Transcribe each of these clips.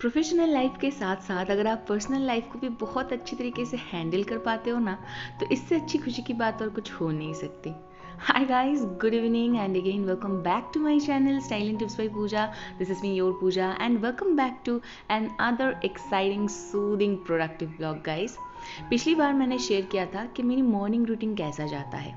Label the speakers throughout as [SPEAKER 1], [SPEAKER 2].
[SPEAKER 1] Professional life के साथ साथ अगर आप पर्सनल लाइफ को भी बहुत अच्छी तरीके से हैंडल कर पाते हो ना, तो इससे अच्छी खुशी की बात और कुछ हो नहीं सकती। Hi guys, good evening and again welcome back to my channel Styling Tips by Pooja. This is me your Pooja and welcome back to another exciting, soothing, productive vlog guys. पिछली बार मैंने शेयर किया था कि मेरी morning routine कैसा जाता है।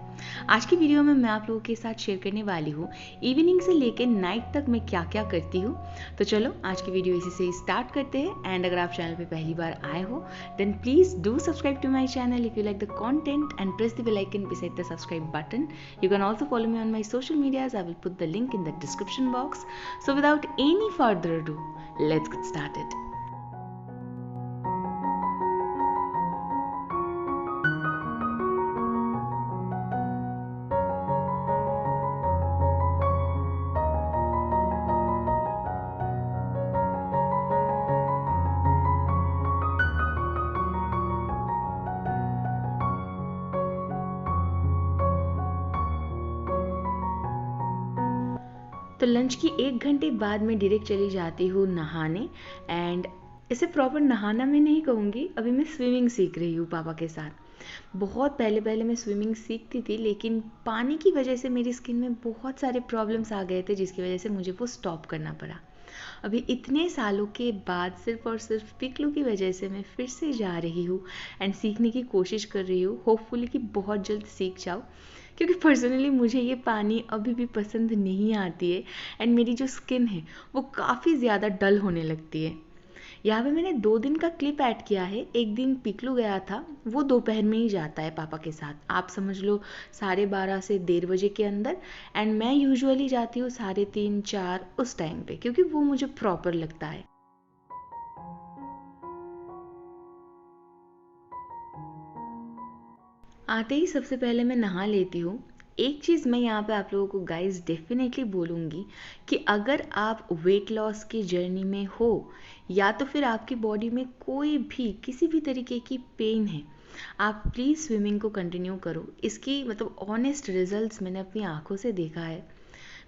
[SPEAKER 1] आज की वीडियो में मैं आप लोगों के साथ शेयर करने वाली हूँ इवनिंग से लेकर नाइट तक मैं क्या क्या करती हूँ। तो चलो आज की वीडियो इसी से स्टार्ट करते हैं। एंड अगर आप चैनल पे पहली बार आए हो then please do subscribe to my channel if you like the content and press the bell icon beside the subscribe button. You can also follow me on my social medias. I will put the link in the description box. So without any further ado, let's get started. तो lunch की 1 घंटे बाद मैं direct चली जाती हूँ नहाने। And इसे प्रॉपर नहाना मैं नहीं कहूँगी, अभी मैं स्विमिंग सीख रही हूँ पापा के साथ। बहुत पहले पहले मैं स्विमिंग सीखती थी, लेकिन पानी की वजह से मेरी स्किन में बहुत सारे प्रॉब्लम्स आ गए थे, जिसकी वजह से मुझे वो स्टॉप करना पड़ा। अभी इतने सालों के बाद सिर्फ और सिर्फ पिकलू की वजह से मैं फिर से जा रही हूँ एंड सीखने की कोशिश कर रही हूँ। होपफुली कि बहुत जल्द सीख जाऊँ, क्योंकि पर्सनली मुझे ये पानी अभी भी पसंद नहीं आती है एंड मेरी जो स्किन है वो काफ़ी ज़्यादा डल होने लगती है। यहाँ पे मैंने 2 दिन का क्लिप ऐड किया है। एक दिन पिकलू गया था, वो दोपहर में ही जाता है पापा के साथ, आप समझ लो 12:30 से 1:30 के अंदर। एंड मैं यूजुअली जाती हूँ 3:30 4 उस टाइम पे, क्योंकि वो मुझे प्रॉपर लगता है। आते ही सबसे पहले मैं नहा लेती हूँ। एक चीज़ मैं यहाँ पे आप लोगों को गाइस डेफिनेटली बोलूँगी कि अगर आप वेट लॉस की जर्नी में हो या तो फिर आपकी बॉडी में कोई भी किसी भी तरीके की पेन है, आप प्लीज़ स्विमिंग को कंटिन्यू करो। इसकी मतलब ऑनेस्ट रिजल्ट्स मैंने अपनी आंखों से देखा है।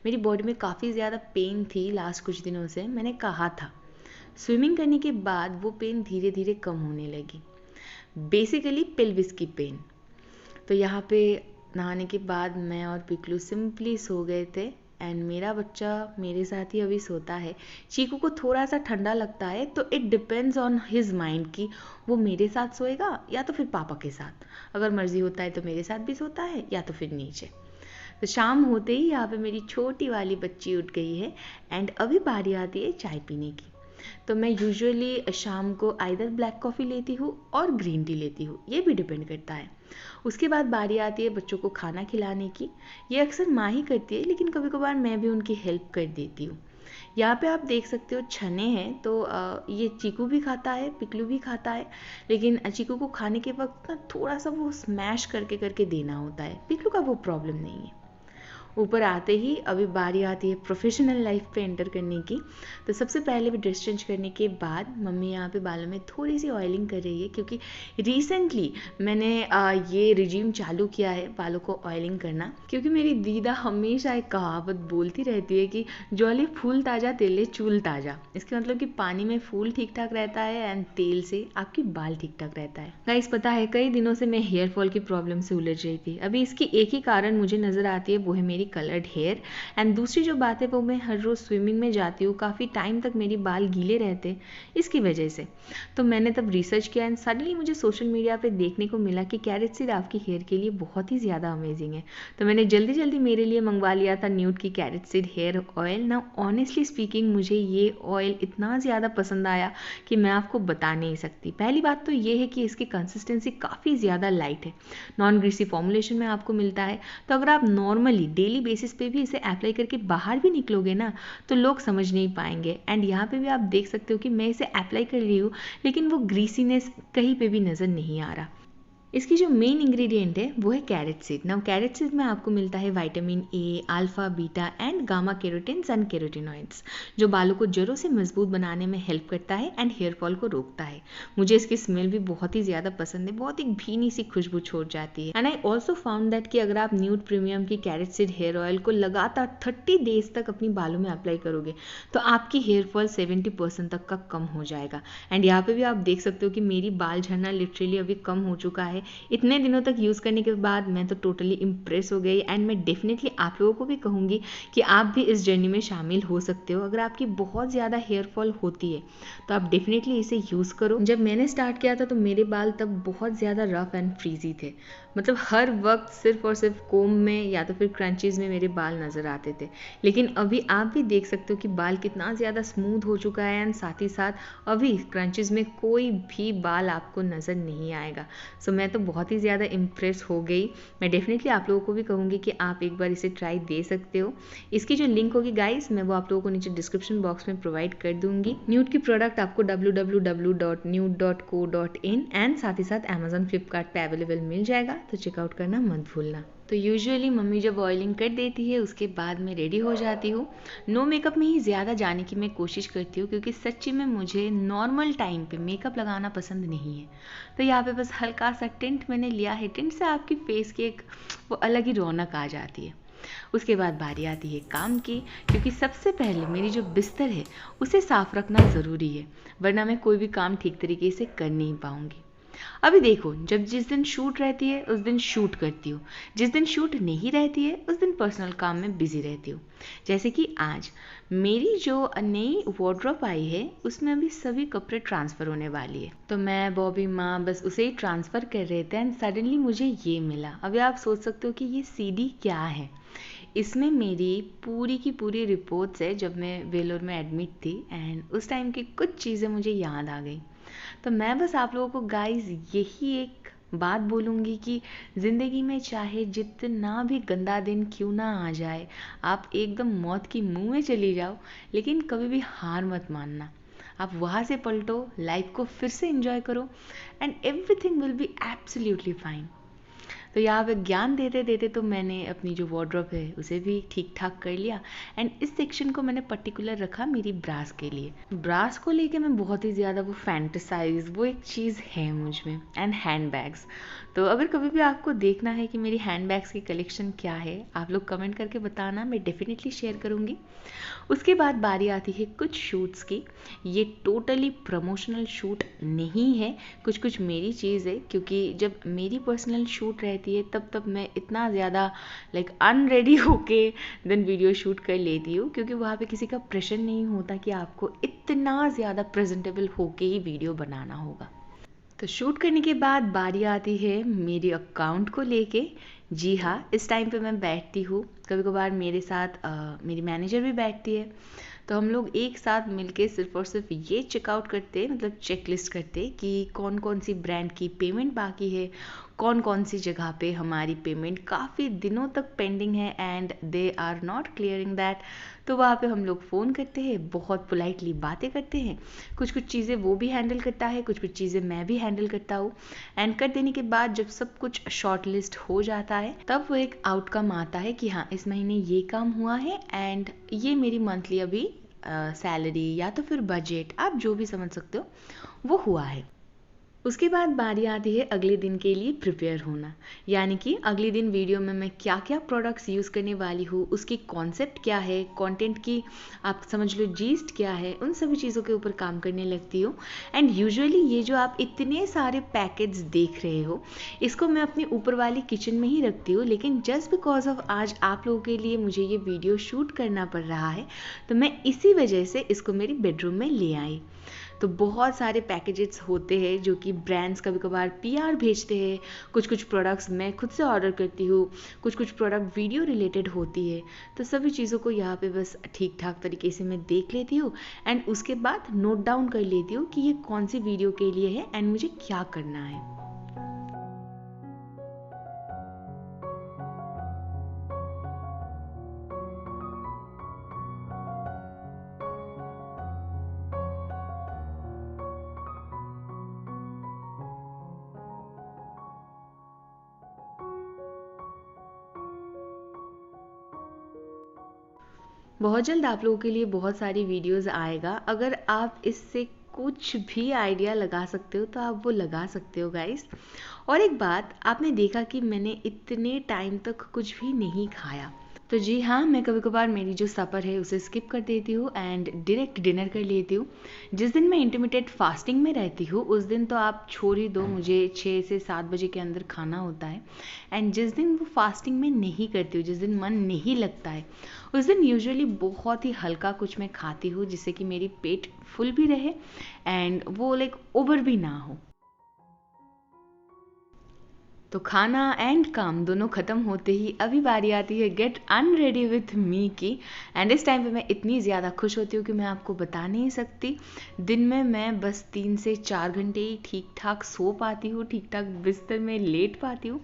[SPEAKER 1] मेरी बॉडी में काफ़ी ज़्यादा पेन थी लास्ट कुछ दिनों से, मैंने कहा था। स्विमिंग करने के बाद वो पेन धीरे धीरे कम होने लगी, बेसिकली पेल्विस की पेन। तो यहाँ पे नहाने के बाद मैं और पिकलू सिंपली सो गए थे एंड मेरा बच्चा मेरे साथ ही अभी सोता है। चीकू को थोड़ा सा ठंडा लगता है, तो it depends on his mind कि वो मेरे साथ सोएगा या तो फिर पापा के साथ। अगर मर्जी होता है तो मेरे साथ भी सोता है या तो फिर नीचे। तो शाम होते ही यहाँ पे मेरी छोटी वाली बच्ची उठ गई है एंड अभी बारी आती है चाय पीने की। तो मैं यूजुअली शाम को आइदर ब्लैक कॉफ़ी लेती हूँ और ग्रीन टी लेती हूँ, ये भी डिपेंड करता है। उसके बाद बारी आती है बच्चों को खाना खिलाने की। ये अक्सर माँ ही करती है, लेकिन कभी कभार मैं भी उनकी हेल्प कर देती हूँ। यहाँ पे आप देख सकते हो छने हैं, तो ये चीकू भी खाता है, पिकलू भी खाता है, लेकिन चीकू को खाने के वक्त ना थोड़ा सा वो स्मैश करके करके देना होता है। पिकलू का वो प्रॉब्लम नहीं है। ऊपर आते ही अभी बारी आती है प्रोफेशनल लाइफ पे एंटर करने की। तो सबसे पहले भी ड्रेस चेंज करने के बाद मम्मी यहाँ पे बालों में थोड़ी सी ऑयलिंग कर रही है, क्योंकि रिसेंटली मैंने ये रिजीम चालू किया है बालों को ऑयलिंग करना। क्योंकि मेरी दीदा हमेशा एक कहावत बोलती रहती है कि जौले फूल ताज़ा तेले चूल ताज़ा। इसके मतलब कि पानी में फूल ठीक ठाक रहता है एंड तेल से आपकी बाल ठीक ठाक रहता है। गाइस पता है कई दिनों से मैं हेयर फॉल की प्रॉब्लम से उलझ रही थी। अभी इसकी एक ही कारण मुझे नज़र आती है, वो है मेरी कलर्ड हेयर। एंड दूसरी जो बात है वो मैं हर रोज़ स्विमिंग में जाती हूँ, काफ़ी टाइम तक मेरी बाल गीले रहते इसकी वजह से। तो मैंने तब रिसर्च किया एंड सडनली मुझे सोशल मीडिया पे देखने को मिला कि कैरेट सीड आपकी हेयर के लिए बहुत ही ज़्यादा अमेजिंग है। तो मैंने जल्दी जल्दी मेरे लिए मंगवा लिया था न्यूड की कैरेट सीड हेयर ऑयल। ना ऑनेस्टली स्पीकिंग मुझे ये ऑयल इतना ज़्यादा पसंद आया कि मैं आपको बता नहीं सकती। पहली बात तो ये है कि इसकी कंसिस्टेंसी काफ़ी ज़्यादा लाइट है, नॉन ग्रीसी फॉर्मुलेशन में आपको मिलता है। तो अगर आप नॉर्मली डेली बेसिस पे भी इसे अप्लाई करके बाहर भी निकलोगे ना, तो लोग समझ नहीं पाएंगे। एंड यहाँ पे भी आप देख सकते हो कि मैं इसे अप्लाई कर रही हूँ, लेकिन वो ग्रीसीनेस कहीं पे भी नज़र नहीं आ रहा। इसकी जो मेन इंग्रेडिएंट है वो है carrot seed. Now carrot seed में आपको मिलता है vitamin A, alpha, beta and gamma carotenes and carotenoids, जो बालों को जड़ों से मजबूत बनाने में हेल्प करता है एंड हेयर फॉल को रोकता है। मुझे इसकी स्मेल भी बहुत ही ज़्यादा पसंद है, बहुत ही भीनी सी खुशबू छोड़ जाती है। And I also found that कि अगर आप न्यूड प्रीमियम की कैरेट सीड हेयर ऑयल को लगातार 30 डेज तक अपनी बालों में अप्लाई करोगे तो आपकी हेयर फॉल 70% तक का कम हो जाएगा। एंड यहाँ पे भी आप देख सकते हो कि मेरी बाल झड़ना लिटरली अभी कम हो चुका है। इतने दिनों तक यूज़ करने के बाद मैं तो टोटली इम्प्रेस हो गई। एंड मैं डेफिनेटली आप लोगों को भी कहूँगी कि आप भी इस जर्नी में शामिल हो सकते हो। अगर आपकी बहुत ज़्यादा हेयर फॉल होती है तो आप डेफिनेटली इसे यूज़ करो। जब मैंने स्टार्ट किया था तो मेरे बाल तब बहुत ज़्यादा रफ एंड फ्रीजी थे, मतलब हर वक्त सिर्फ और सिर्फ कोम में या तो फिर क्रंचीज़ में मेरे बाल नज़र आते थे। लेकिन अभी आप भी देख सकते हो कि बाल कितना ज़्यादा स्मूथ हो चुका है एंड साथ ही साथ अभी क्रंचीज़ में कोई भी बाल आपको नज़र नहीं आएगा। सो मैं तो बहुत ही ज़्यादा इम्प्रेस हो गई। मैं डेफिनेटली आप लोगों को भी कहूँगी कि आप एक बार इसे ट्राई दे सकते हो। इसकी जो लिंक होगी गाइस मैं वो आप लोगों को नीचे डिस्क्रिप्शन बॉक्स में प्रोवाइड कर दूंगी। न्यूड की प्रोडक्ट आपको www.nude.co.in एंड साथ ही साथ अमेजॉन, फ्लिपकार्ट पे अवेलेबल मिल जाएगा, तो चेकआउट करना मत भूलना। तो यूजुअली मम्मी जब ऑयलिंग कर देती है उसके बाद मैं रेडी हो जाती हूँ। नो मेकअप में ही ज़्यादा जाने की मैं कोशिश करती हूँ क्योंकि सच्ची में मुझे नॉर्मल टाइम पे मेकअप लगाना पसंद नहीं है। तो यहाँ पे बस हल्का सा टिंट मैंने लिया है। टिंट से आपकी फेस की एक वो अलग ही रौनक आ जाती है। उसके बाद बारी आती है काम की, क्योंकि सबसे पहले मेरी जो बिस्तर है उसे साफ रखना ज़रूरी है, वरना मैं कोई भी काम ठीक तरीके से कर नहीं पाऊँगी। अभी देखो, जब जिस दिन शूट रहती है उस दिन शूट करती हूँ, जिस दिन शूट नहीं रहती है उस दिन पर्सनल काम में बिजी रहती हूँ। जैसे कि आज मेरी जो नई वार्डरोब आई है उसमें अभी सभी कपड़े ट्रांसफ़र होने वाली है, तो मैं बॉबी माँ बस उसे ही ट्रांसफ़र कर रहे थे एंड सडनली मुझे ये मिला। अभी आप सोच सकते हो कि ये सीडी क्या है। इसमें मेरी पूरी की पूरी रिपोर्ट्स है जब मैं वेलोर में एडमिट थी एंड उस टाइम की कुछ चीज़ें मुझे याद आ गई। तो मैं बस आप लोगों को गाइस यही एक बात बोलूँगी कि ज़िंदगी में चाहे जितना भी गंदा दिन क्यों ना आ जाए, आप एकदम मौत की मुंह में चली जाओ, लेकिन कभी भी हार मत मानना। आप वहाँ से पलटो, लाइफ को फिर से एंजॉय करो and everything will be absolutely fine. तो यहाँ पे ज्ञान देते देते तो मैंने अपनी जो वार्डरोब है उसे भी ठीक ठाक कर लिया एंड इस सेक्शन को मैंने पर्टिकुलर रखा मेरी ब्रास के लिए। ब्रास को लेके मैं बहुत ही ज़्यादा वो फैंटेसाइज, वो एक चीज़ है मुझ में। एंड हैंड बैग्स, तो अगर कभी भी आपको देखना है कि मेरी हैंड बैग्स की कलेक्शन क्या है, आप लोग कमेंट करके बताना, मैं डेफिनेटली शेयर करूँगी। उसके बाद बारी आती है कुछ शूट्स की। ये टोटली प्रमोशनल शूट नहीं है, कुछ कुछ मेरी चीज़ है, क्योंकि जब मेरी पर्सनल शूट रहती है तब मैं इतना ज़्यादा लाइक अनरेडी होके देन वीडियो शूट कर लेती हूँ, क्योंकि वहाँ पे किसी का प्रेशर नहीं होता कि आपको इतना ज़्यादा प्रेजेंटेबल होके ही वीडियो बनाना होगा। तो शूट करने के बाद बारी आती है मेरे अकाउंट को लेके। जी हाँ, इस टाइम पे मैं बैठती हूँ, कभी कभार मेरे साथ मेरी मैनेजर भी बैठती है, तो हम लोग एक साथ मिलके सिर्फ और सिर्फ ये चेकआउट करते, मतलब चेक लिस्ट करते कि कौन कौन सी ब्रांड की पेमेंट बाकी है, कौन कौन सी जगह पे हमारी पेमेंट काफ़ी दिनों तक पेंडिंग है and they are not clearing that. तो वहाँ पे हम लोग फ़ोन करते हैं, बहुत पोलाइटली बातें करते हैं, कुछ कुछ चीज़ें वो भी हैंडल करता है, कुछ कुछ चीज़ें मैं भी हैंडल करता हूँ। एंड कर देने के बाद जब सब कुछ शॉर्ट लिस्ट हो जाता है तब वो एक आउटकम आता है कि हाँ, इस महीने ये काम हुआ है एंड ये मेरी मंथली अभी सैलरी या तो फिर बजट, आप जो भी समझ सकते हो, वो हुआ है। उसके बाद बारी आती है अगले दिन के लिए प्रिपेयर होना, यानी कि अगले दिन वीडियो में मैं क्या क्या प्रोडक्ट्स यूज़ करने वाली हूँ, उसकी कॉन्सेप्ट क्या है, कंटेंट की आप समझ लो जीस्ट क्या है, उन सभी चीज़ों के ऊपर काम करने लगती हूँ। एंड यूजुअली ये जो आप इतने सारे पैकेट्स देख रहे हो, इसको मैं अपनी ऊपर वाली किचन में ही रखती हूँ, लेकिन जस्ट बिकॉज ऑफ आज आप लोगों के लिए मुझे ये वीडियो शूट करना पड़ रहा है, तो मैं इसी वजह से इसको मेरी बेडरूम में ले आई। तो बहुत सारे पैकेजेस होते हैं जो कि ब्रांड्स कभी कभार पीआर भेजते हैं, कुछ कुछ प्रोडक्ट्स मैं खुद से ऑर्डर करती हूँ, कुछ कुछ प्रोडक्ट वीडियो रिलेटेड होती है। तो सभी चीज़ों को यहाँ पे बस ठीक ठाक तरीके से मैं देख लेती हूँ एंड उसके बाद नोट डाउन कर लेती हूँ कि ये कौन सी वीडियो के लिए है एंड मुझे क्या करना है। बहुत जल्द आप लोगों के लिए बहुत सारी वीडियोस आएगा। अगर आप इससे कुछ भी आइडिया लगा सकते हो तो आप वो लगा सकते हो गाइस। और एक बात, आपने देखा कि मैंने इतने टाइम तक कुछ भी नहीं खाया। तो जी हाँ, मैं कभी कभार मेरी जो सफ़र है उसे स्किप कर देती हूँ एंड डायरेक्ट डिनर कर लेती हूँ। जिस दिन मैं इंटरमीडिएट फास्टिंग में रहती हूँ उस दिन तो आप छोड़ ही दो, मुझे 6 से 7 बजे के अंदर खाना होता है। एंड जिस दिन वो फास्टिंग में नहीं करती हूँ, जिस दिन मन नहीं लगता है, उस दिन यूजुअली बहुत ही हल्का कुछ मैं खाती हूँ जिससे कि मेरी पेट फुल भी रहे एंड वो लाइक ओवर भी ना हो। तो खाना एंड काम दोनों ख़त्म होते ही अभी बारी आती है गेट अनरेडी विथ मी की। एंड इस टाइम पे मैं इतनी ज़्यादा खुश होती हूँ कि मैं आपको बता नहीं सकती। दिन में मैं बस 3 से 4 घंटे ही ठीक ठाक सो पाती हूँ, ठीक ठाक बिस्तर में लेट पाती हूँ।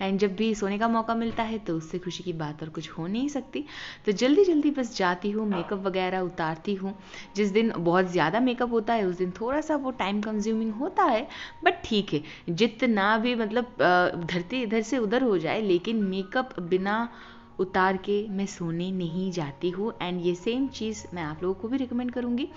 [SPEAKER 1] एंड जब भी सोने का मौका मिलता है तो उससे खुशी की बात और कुछ हो नहीं सकती। तो जल्दी जल्दी बस जाती हूँ, मेकअप वगैरह उतारती हूँ। जिस दिन बहुत ज़्यादा मेकअप होता है उस दिन थोड़ा सा वो टाइम कंज्यूमिंग होता है, बट ठीक है, जितना भी मतलब धरती इधर से उधर हो जाए लेकिन मेकअप बिना उतार के मैं सोने नहीं जाती हूँ। एंड ये सेम चीज़ मैं आप लोगों को भी रिकमेंड करूँगी,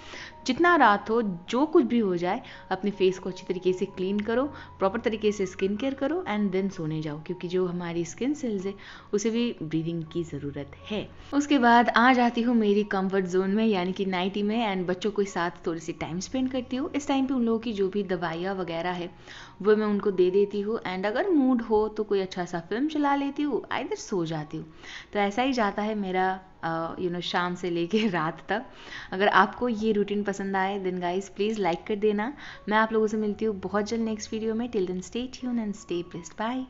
[SPEAKER 1] जितना रात हो जो कुछ भी हो जाए अपने फेस को अच्छी तरीके से क्लीन करो, प्रॉपर तरीके से स्किन केयर करो एंड देन सोने जाओ, क्योंकि जो हमारी स्किन सेल्स है उसे भी ब्रीदिंग की ज़रूरत है। उसके बाद आ जाती हूँ मेरी कंफर्ट जोन में, यानी कि नाइटी में, एंड बच्चों के साथ थोड़ी सी टाइम स्पेंड करती हूँ। इस टाइम पे उन लोगों की जो भी दवाइयाँ वगैरह है वो मैं उनको दे देती हूँ एंड अगर मूड हो तो कोई अच्छा सा फिल्म चला लेती हूँ, आइदर सो जाती हूँ। तो ऐसा ही जाता है मेरा शाम से लेके रात तक। अगर आपको ये रूटीन पसंद आए देन गाइस प्लीज़ लाइक कर देना। मैं आप लोगों से मिलती हूँ बहुत जल्द नेक्स्ट वीडियो में। Till then stay tune and stay blessed, bye.